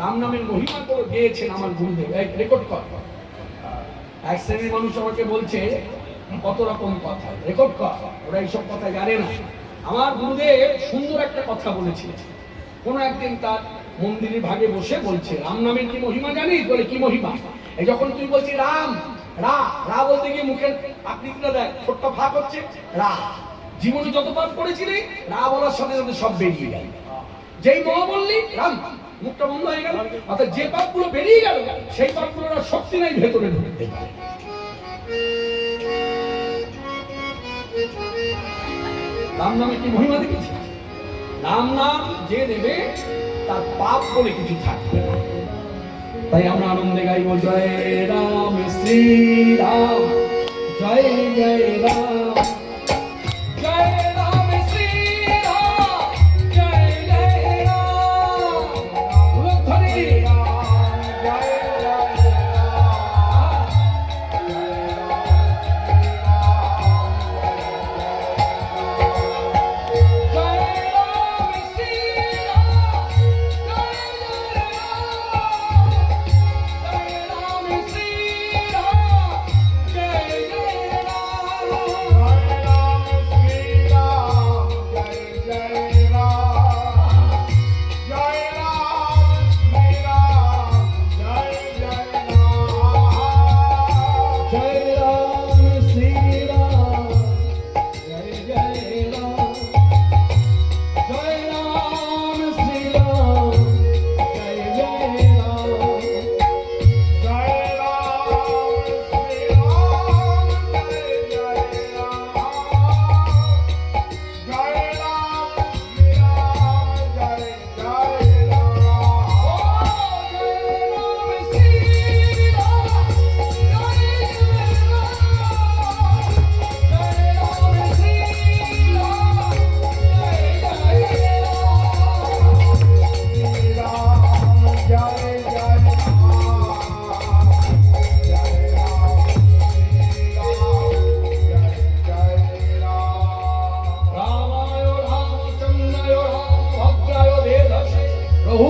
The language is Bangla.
রাম নামের মহিমা করে গিয়েছেন আমার গুরুদেব। রেকর্ড কর। এক শ্রেণীর মানুষ আমাকে বলছে কত রকম কথা, রেকর্ড কর, ওরা এইসব কথা জানে না। আমার গুরুদেব সুন্দর একটা কথা বলেছিলেন। কোনো একদিন তার মন্দিরের ভাগে বসে বলছে, রাম নামের কি মহিমা জানিস? বলে কি মহিমা? এই যখন তুই বলছি রাম রা রা বলতে গিয়ে মুখের আকৃতিটা দেখ, ঠোঁটটা ফাঁক হচ্ছে, রা। জীবনে যত পাপ করেছিলি রা বলার সাথে সাথে সব বেরিয়ে গেল। যেই মহা বললি রাম, মুখটা বন্ধ হয়ে গেল। অর্থাৎ যে পাপগুলো বেরিয়ে গেল সেই পাপগুলোর আর শক্তি নাই ভেতরে ঢুকতে পারে। রাম নামে কি মহিমা দেখেছি? রাম নাম যে নেবে তার পাপ বলে কিছু থাকবে না। তাই আমরা আনন্দে গাইব জয় রাম শ্রী রাম, জয় জয় রাম, জয় রাম শ্রী রাম, জয় জয় রাম। উলুধ্বনি জয় জয় রাম, জয় রাম শ্রী রাম, জয় জয় রাম, জয় রাম শ্রী রাম, জয় জয় রাম, জয় রাম শ্রী রাম, জয় জয় রাম, জয় রাম শ্রী রাম, জয় জয় রাম, জয় রাম শ্রী রাম, জয় জয় রাম, জয় রাম শ্রী রাম, জয় জয় রামায় রামচন্দ্রায় রাম ভদ্রায় বেদসে প্রভু